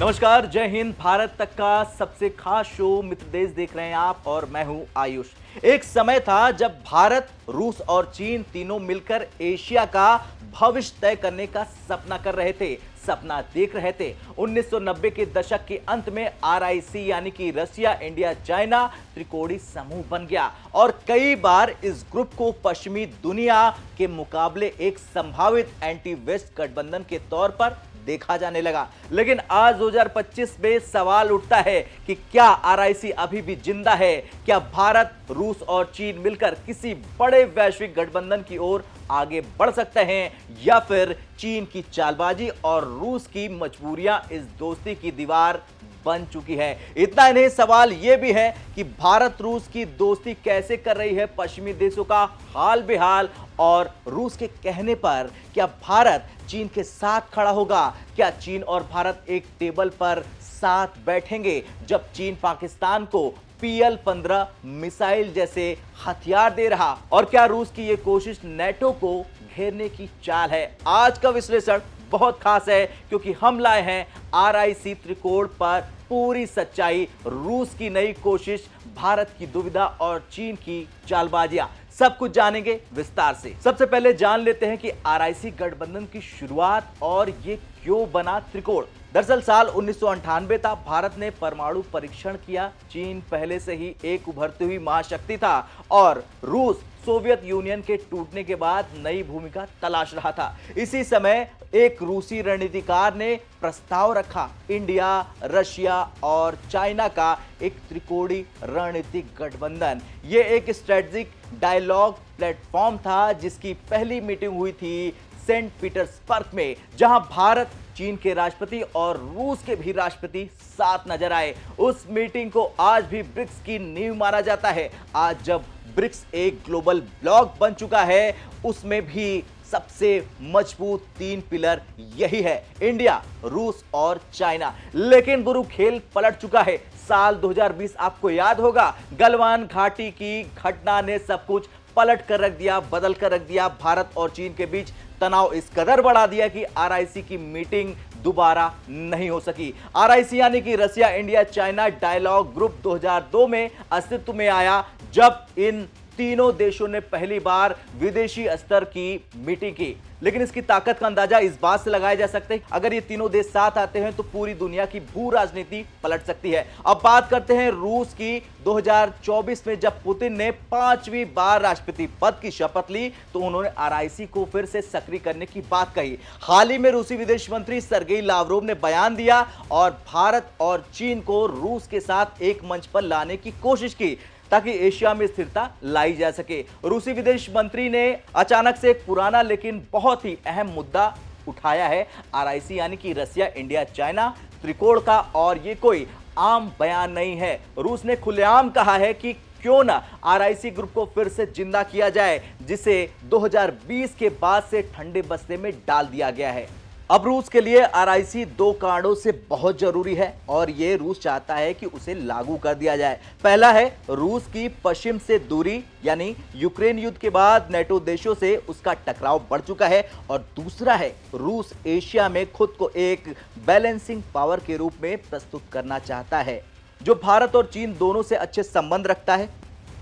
नमस्कार, जय हिंद। भारत तक का सबसे खास शो मित्र देश देख रहे हैं आप और मैं हूं आयुष। एक समय था जब भारत, रूस और चीन तीनों मिलकर एशिया का भविष्य तय करने का सपना कर रहे थे, सपना देख रहे थे। 1990 के दशक के अंत में आरआईसी यानी कि रशिया, इंडिया, चाइना त्रिकोणीय समूह बन गया और कई बार इस ग्रुप को पश्चिमी दुनिया के मुकाबले एक संभावित एंटी वेस्ट गठबंधन के तौर पर देखा जाने लगा। लेकिन आज 2025 में सवाल उठता है कि क्या आरआईसी अभी भी जिंदा है? क्या भारत, रूस और चीन मिलकर किसी बड़े वैश्विक गठबंधन की ओर आगे बढ़ सकते हैं, या फिर चीन की चालबाजी और रूस की मजबूरियां इस दोस्ती की दीवार बन चुकी है? इतना ही नहीं, सवाल यह भी है कि भारत रूस की दोस्ती कैसे कर रही है पश्चिमी देशों का हाल बेहाल, और रूस के कहने पर क्या भारत चीन के साथ खड़ा होगा? क्या चीन और भारत एक टेबल पर साथ बैठेंगे जब चीन पाकिस्तान को PL-15 मिसाइल जैसे हथियार दे रहा? और क्या रूस की यह कोशिश नेटो को घेरने की चाल है? आज का विश्लेषण बहुत खास है क्योंकि हम लाए हैं आरआईसी त्रिकोण पर पूरी सच्चाई, रूस की नई कोशिश, भारत की दुविधा और चीन की चालबाजियां। सब कुछ जानेंगे विस्तार से। सबसे पहले जान लेते हैं कि आरआईसी गठबंधन की शुरुआत और ये क्यों बना त्रिकोण। दरअसल साल 1998 था, भारत ने परमाणु परीक्षण किया। चीन पहले से ही एक उभरती हुई महाशक्ति था और रूस सोवियत यूनियन के टूटने के बाद नई भूमिका तलाश रहा था। इसी समय एक रूसी रणनीतिकार ने प्रस्ताव रखा, इंडिया, रशिया और चाइना का एक त्रिकोणीय रणनीतिक गठबंधन। यह एक स्ट्रेटेजिक डायलॉग प्लेटफॉर्म था जिसकी पहली मीटिंग हुई थी सेंट पीटर्सबर्ग में, जहां भारत, चीन के राष्ट्रपति और रूस के भी राष्ट्रपति साथ नजर आए। उस मीटिंग को आज भी ब्रिक्स की नींव माना जाता है। आज जब ब्रिक्स एक ग्लोबल ब्लॉक बन चुका है, उसमें भी सबसे मजबूत 3 पिलर यही है, इंडिया, रूस और चाइना। लेकिन गुरु खेल पलट चुका है। साल 2020 आपको याद होगा, गलवान घाटी की घटना ने सब कुछ पलट कर रख दिया, बदल कर रख दिया। भारत और चीन के बीच तनाव इस कदर बढ़ा दिया कि आरआईसी की मीटिंग दोबारा नहीं हो सकी। आरआईसी यानी कि Russia, India, China dialogue group 2002 में अस्तित्व में आया, जब इन तीनों देशों ने पहली बार विदेशी स्तर की मीटिंग की। लेकिन इसकी ताकत का अंदाजा इस बात से लगाया जा सकता है, अगर ये तीनों देश साथ आते हैं तो पूरी दुनिया की भू राजनीति पलट सकती है। अब बात करते हैं रूस की। 2024 में जब पुतिन ने 5वीं बार राष्ट्रपति पद की शपथ ली तो उन्होंने आरआईसी को फिर से सक्रिय करने की बात कही। हाल ही में रूसी विदेश मंत्री सर्गेई लावरोव ने बयान दिया और भारत और चीन को रूस के साथ एक मंच पर लाने की कोशिश की ताकि एशिया में स्थिरता लाई जा सके। रूसी विदेश मंत्री ने अचानक से एक पुराना लेकिन बहुत ही अहम मुद्दा उठाया है, आरआईसी यानी कि रशिया, इंडिया, चाइना त्रिकोण का। और ये कोई आम बयान नहीं है। रूस ने खुलेआम कहा है कि क्यों ना आरआईसी ग्रुप को फिर से जिंदा किया जाए, जिसे 2020 के बाद से ठंडे बस्ते में डाल दिया गया है। अब रूस के लिए आरआईसी 2 कारणों से बहुत जरूरी है और ये रूस चाहता है कि उसे लागू कर दिया जाए। पहला है रूस की पश्चिम से दूरी, यानी यूक्रेन युद्ध के बाद नेटो देशों से उसका टकराव बढ़ चुका है, और दूसरा है रूस एशिया में खुद को एक बैलेंसिंग पावर के रूप में प्रस्तुत करना चाहता है, जो भारत और चीन दोनों से अच्छे संबंध रखता है।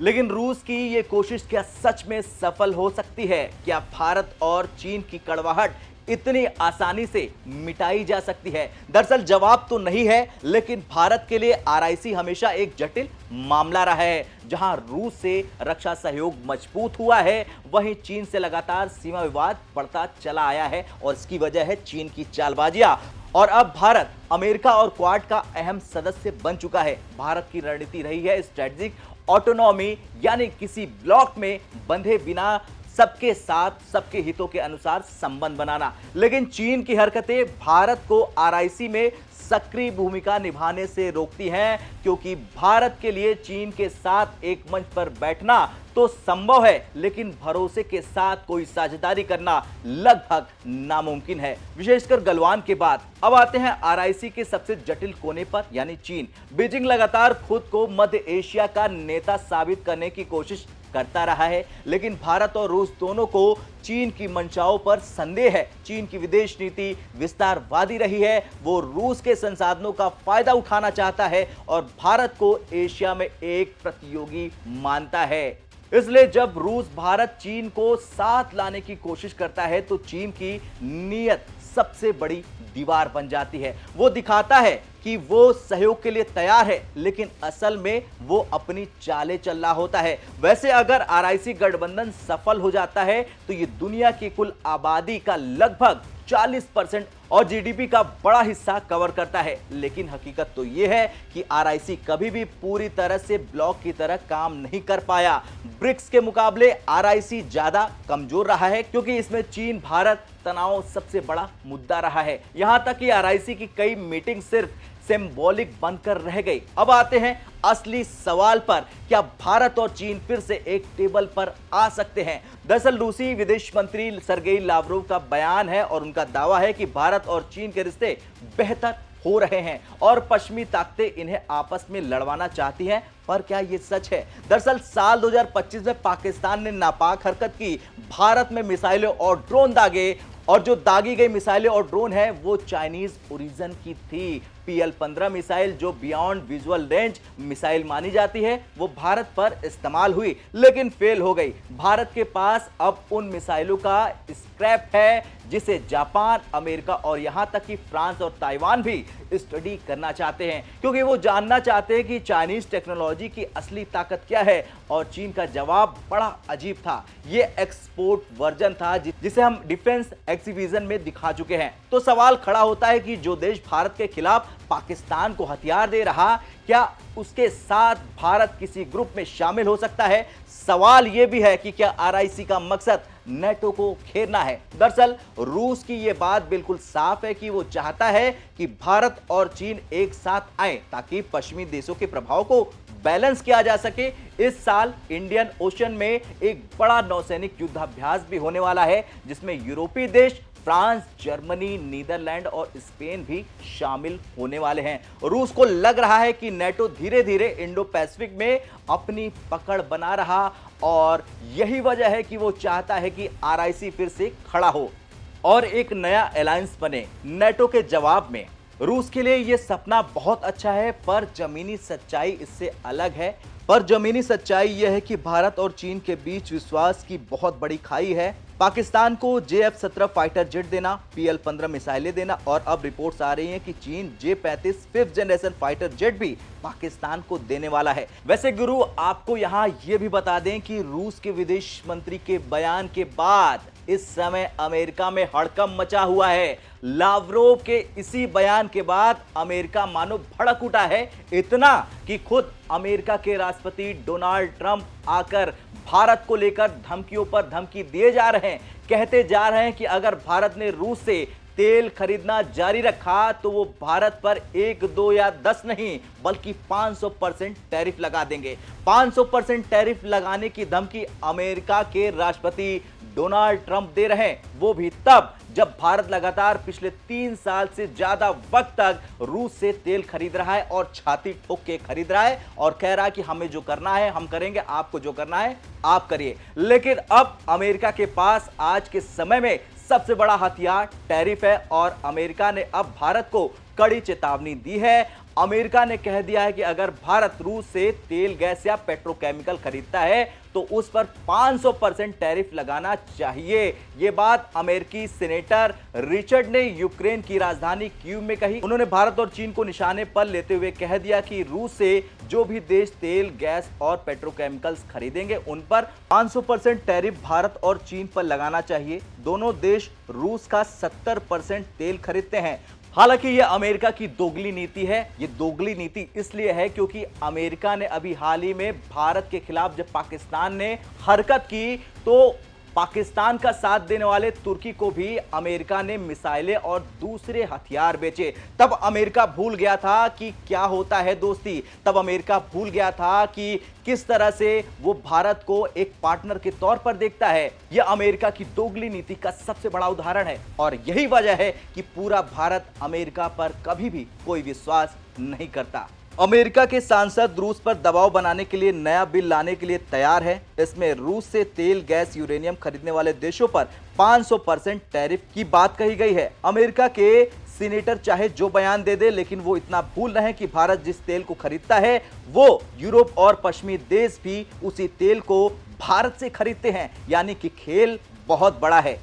लेकिन रूस की ये कोशिश क्या सच में सफल हो सकती है? क्या भारत और चीन की कड़वाहट इतनी आसानी से मिटाई जा सकती है? दरअसल जवाब तो नहीं है, लेकिन भारत के लिए आरआईसी हमेशा एक जटिल मामला रहा है। जहां रूस से रक्षा सहयोग मजबूत हुआ है, वहीं चीन से लगातार सीमा विवाद बढ़ता चला आया है और इसकी वजह है चीन की चालबाजियां। और अब भारत अमेरिका और क्वाड का अहम सदस्य बन चुका है। भारत की रणनीति रही है स्ट्रेटेजिक ऑटोनॉमी, यानी किसी ब्लॉक में बंधे बिना सबके साथ सबके हितों के अनुसार संबंध बनाना। लेकिन चीन की हरकतें भारत को आरआईसी में सक्रिय भूमिका निभाने से रोकती हैं, क्योंकि भारत के लिए चीन के साथ एक मंच पर बैठना तो संभव है, लेकिन भरोसे के साथ कोई साझेदारी करना लगभग नामुमकिन है, विशेषकर गलवान के बाद। अब आते हैं आरआईसी के सबसे जटिल कोने पर, यानी चीन। बीजिंग लगातार खुद को मध्य एशिया का नेता साबित करने की कोशिश करता रहा है, लेकिन भारत और रूस दोनों को चीन की मंशाओं पर संदेह है। चीन की विदेश नीति विस्तारवादी रही है, वो रूस के संसाधनों का फायदा उठाना चाहता है और भारत को एशिया में एक प्रतियोगी मानता है। इसलिए जब रूस भारत चीन को साथ लाने की कोशिश करता है तो चीन की नीयत सबसे बड़ी दीवार बन जाती है। वो दिखाता है कि वो सहयोग के लिए तैयार है, लेकिन असल में वो अपनी चालें चल रहा होता है। वैसे अगर आरआईसी गठबंधन सफल हो जाता है तो ये दुनिया की कुल आबादी का लगभग 40% और जीडीपी का बड़ा हिस्सा कवर करता है। लेकिन हकीकत तो यह है कि आरआईसी कभी भी पूरी तरह से ब्लॉक की तरह काम नहीं कर पाया। ब्रिक्स के मुकाबले आरआईसी ज्यादा कमजोर रहा है, क्योंकि इसमें चीन भारत तनाव सबसे बड़ा मुद्दा रहा है। यहां तक कि आरआईसी की कई मीटिंग सिर्फ सिंबॉलिक बनकर रह गई। अब आते हैं असली सवाल पर, क्या भारत और चीन फिर से एक टेबल पर आ सकते हैं? दरअसल रूसी विदेश मंत्री सरगेई लावरोव का बयान है और उनका दावा है कि भारत और चीन के रिश्ते बेहतर हो रहे हैं और पश्चिमी ताकतें इन्हें आपस में लड़वाना चाहती हैं। पर क्या यह सच है? दरअसल साल 2025 में पाकिस्तान ने नापाक हरकत की, भारत में मिसाइलें और ड्रोन दागे, और जो दागी गई मिसाइलें और ड्रोन है वो चाइनीज ओरिजिन की थी। PL-15 मिसाइल, जो बियॉन्ड विजुअल रेंज मिसाइल मानी जाती है, वो भारत पर इस्तेमाल हुई लेकिन फेल हो गई। भारत के पास अब उन मिसाइलों का स्क्रैप है जिसे जापान, अमेरिका और यहां तक कि फ्रांस और ताइवान भी स्टडी करना चाहते हैं, क्योंकि वो जानना चाहते हैं कि चाइनीज टेक्नोलॉजी की असली ताकत क्या है। और चीन का जवाब बड़ा अजीब था। ये एक्सपोर्ट वर्जन था जिसे हम डिफेंस एग्जीबिशन में दिखा चुके हैं। तो सवाल खड़ा होता है कि जो देश भारत के खिलाफ पाकिस्तान को हथियार दे रहा, क्या उसके साथ भारत किसी ग्रुप में शामिल हो सकता है? सवाल यह भी है कि क्या आरआईसी का मकसद नेटो को घेरना है? दरअसल रूस की यह बात बिल्कुल साफ है कि वो चाहता है कि भारत और चीन एक साथ आए ताकि पश्चिमी देशों के प्रभाव को बैलेंस किया जा सके। इस साल इंडियन ओशन में एक बड़ा नौसैनिक युद्धाभ्यास भी होने वाला है, जिसमें यूरोपीय देश फ्रांस, जर्मनी, नीदरलैंड और स्पेन भी शामिल होने वाले हैं। रूस को लग रहा है कि नेटो धीरे धीरे इंडो पैसिफिक में अपनी पकड़ बना रहा और यही वजह है कि वो चाहता है कि आरआईसी फिर से खड़ा हो और एक नया अलायंस बने नेटो के जवाब में। रूस के लिए यह सपना बहुत अच्छा है, पर जमीनी सच्चाई इससे अलग है। जमीनी सच्चाई यह है कि भारत और चीन के बीच विश्वास की बहुत बड़ी खाई है। पाकिस्तान को JF-17 फाइटर जेट देना, PL-15 मिसाइलें देना और अब रिपोर्ट्स आ रही हैं कि चीन J-35 5th generation fighter jet भी पाकिस्तान को देने वाला है। वैसे गुरु, आपको यहां यह भी बता दें कि रूस के विदेश मंत्री के बयान के बाद इस समय अमेरिका में हड़कंप मचा हुआ है। लावरोव के इसी बयान के बाद अमेरिका मानो भड़क उठा है, इतना कि खुद अमेरिका के राष्ट्रपति डोनाल्ड ट्रंप आकर भारत को लेकर धमकियों पर धमकी दिए जा रहे हैं। कहते जा रहे हैं कि अगर भारत ने रूस से तेल खरीदना जारी रखा तो वो भारत पर 1, 2 या 10 नहीं बल्कि 500% टैरिफ लगा देंगे। 500% टैरिफ लगाने की धमकी अमेरिका के राष्ट्रपति डोनाल्ड ट्रंप दे रहे हैं, वो भी तब जब भारत लगातार पिछले 3 साल से ज्यादा वक्त तक रूस से तेल खरीद रहा है और छाती ठोक के खरीद रहा है और कह रहा है कि हमें जो करना है हम करेंगे, आपको जो करना है आप करिए। लेकिन अब अमेरिका के पास आज के समय में सबसे बड़ा हथियार टैरिफ है और अमेरिका ने अब भारत को कड़ी चेतावनी दी है। अमेरिका ने कह दिया है कि अगर भारत रूस से तेल, गैस या पेट्रोकेमिकल खरीदता है तो उस पर 500% टैरिफ लगाना चाहिए। यह बात अमेरिकी सीनेटर रिचर्ड ने यूक्रेन की राजधानी कीव में कही। उन्होंने भारत और चीन को निशाने पर लेते हुए कह दिया कि रूस से जो भी देश तेल, गैस और पेट्रोकेमिकल्स खरीदेंगे उन पर 500% टैरिफ भारत और चीन पर लगाना चाहिए। दोनों देश रूस का 70% तेल खरीदते हैं। हालांकि यह अमेरिका की दोगली नीति है। यह दोगली नीति इसलिए है क्योंकि अमेरिका ने अभी हाल ही में भारत के खिलाफ जब पाकिस्तान ने हरकत की तो पाकिस्तान का साथ देने वाले तुर्की को भी अमेरिका ने मिसाइलें और दूसरे हथियार बेचे। तब अमेरिका भूल गया था कि क्या होता है दोस्ती। तब अमेरिका भूल गया था कि किस तरह से वो भारत को एक पार्टनर के तौर पर देखता है। यह अमेरिका की दोगली नीति का सबसे बड़ा उदाहरण है और यही वजह है कि पूरा भारत अमेरिका पर कभी भी कोई विश्वास नहीं करता। अमेरिका के सांसद रूस पर दबाव बनाने के लिए नया बिल लाने के लिए तैयार है। इसमें रूस से तेल, गैस, यूरेनियम खरीदने वाले देशों पर 500% टैरिफ की बात कही गई है। अमेरिका के सीनेटर चाहे जो बयान दे दे, लेकिन वो इतना भूल रहे हैं कि भारत जिस तेल को खरीदता है वो यूरोप और पश्चिमी देश भी उसी तेल को भारत से खरीदते हैं, यानी कि खेल बहुत बड़ा है।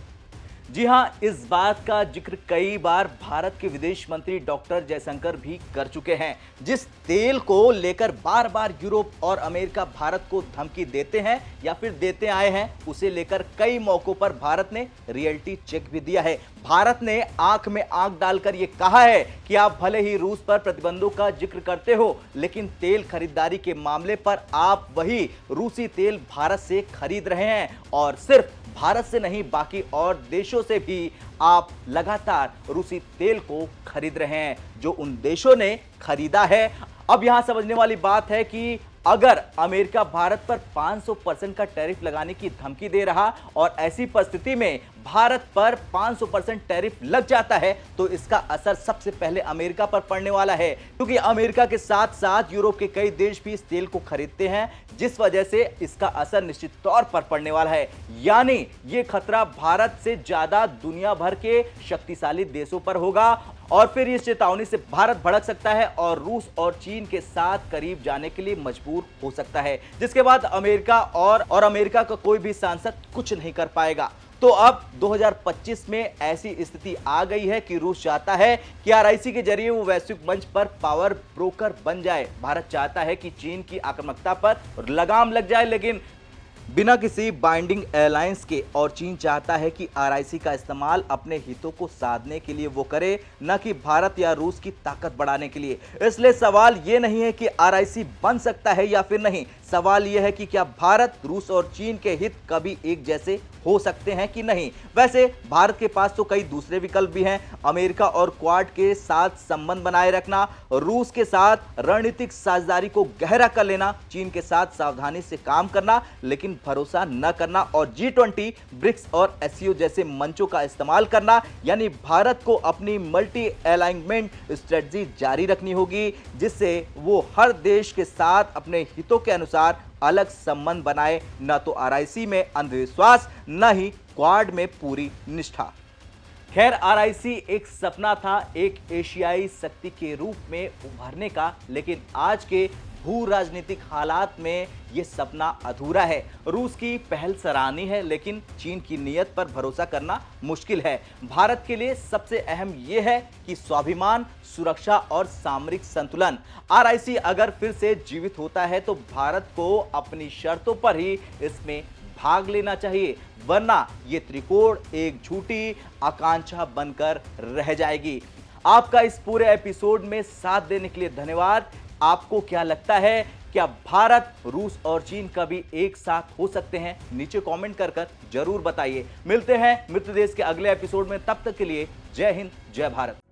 जी हां, इस बात का जिक्र कई बार भारत के विदेश मंत्री डॉक्टर जयशंकर भी कर चुके हैं। जिस तेल को लेकर बार बार यूरोप और अमेरिका भारत को धमकी देते हैं या फिर देते आए हैं, उसे लेकर कई मौकों पर भारत ने रियलिटी चेक भी दिया है। भारत ने आंख में आंख डालकर यह कहा है कि आप भले ही रूस पर प्रतिबंधों का जिक्र करते हो, लेकिन तेल खरीदारी के मामले पर आप वही रूसी तेल भारत से खरीद रहे हैं, और सिर्फ भारत से नहीं, बाकी और देशों से भी आप लगातार रूसी तेल को खरीद रहे हैं जो उन देशों ने खरीदा है। अब यहां समझने वाली बात है कि अगर अमेरिका भारत पर 500% का टैरिफ लगाने की धमकी दे रहा और ऐसी परिस्थिति में भारत पर 500% टैरिफ लग जाता है, तो इसका असर सबसे पहले अमेरिका पर पड़ने वाला है, क्योंकि अमेरिका के साथ साथ यूरोप के कई देश भी इस तेल को खरीदते हैं, जिस वजह से इसका असर निश्चित तौर पर पड़ने वाला है। यानी ये खतरा भारत से ज्यादा दुनिया भर के शक्तिशाली देशों पर होगा, और फिर इस चेतावनी से भारत भड़क सकता है और रूस और चीन के साथ करीब जाने के लिए मजबूर हो सकता है, जिसके बाद अमेरिका और अमेरिका का कोई भी सांसद कुछ नहीं कर पाएगा। तो अब 2025 में ऐसी स्थिति आ गई है कि रूस चाहता है कि आरआईसी के जरिए वो वैश्विक मंच पर पावर ब्रोकर बन जाए। भारत चाहता है कि चीन की आक्रामकता पर लगाम लग जाए, लेकिन बिना किसी बाइंडिंग अलायंस के, और चीन चाहता है कि आरआईसी का इस्तेमाल अपने हितों को साधने के लिए वो करे, न कि भारत या रूस की ताकत बढ़ाने के लिए। इसलिए सवाल ये नहीं है कि आरआईसी बन सकता है या फिर नहीं, सवाल यह है कि क्या भारत, रूस और चीन के हित कभी एक जैसे हो सकते हैं कि नहीं। वैसे भारत के पास तो कई दूसरे विकल्प भी हैं। अमेरिका और क्वाड के साथ संबंध बनाए रखना, रूस के साथ रणनीतिक साझेदारी को गहरा कर लेना, चीन के साथ सावधानी से काम करना लेकिन भरोसा न करना, और G20, ब्रिक्स और एससीओ जैसे मंचों का इस्तेमाल करना। यानी भारत को अपनी मल्टी अलाइनमेंट स्ट्रेटजी जारी रखनी होगी, जिससे वो हर देश के साथ अपने हितों के अनुसार अलग संबंध बनाए, न तो आरआईसी में अंधविश्वास, न ही क्वाड में पूरी निष्ठा। खैर, आरआईसी एक सपना था एक एशियाई शक्ति के रूप में उभरने का, लेकिन आज के भू राजनीतिक हालात में यह सपना अधूरा है। रूस की पहल सराहनीय है, लेकिन चीन की नीयत पर भरोसा करना मुश्किल है। भारत के लिए सबसे अहम यह है कि स्वाभिमान, सुरक्षा और सामरिक संतुलन। आरआईसी अगर फिर से जीवित होता है तो भारत को अपनी शर्तों पर ही इसमें भाग लेना चाहिए, वरना ये त्रिकोण एक झूठी आकांक्षा बनकर रह जाएगी। आपका इस पूरे एपिसोड में साथ देने के लिए धन्यवाद। आपको क्या लगता है, क्या भारत, रूस और चीन कभी एक साथ हो सकते हैं? नीचे कमेंट कर जरूर बताइए। मिलते हैं मित्र देश के अगले एपिसोड में, तब तक के लिए जय हिंद, जय भारत।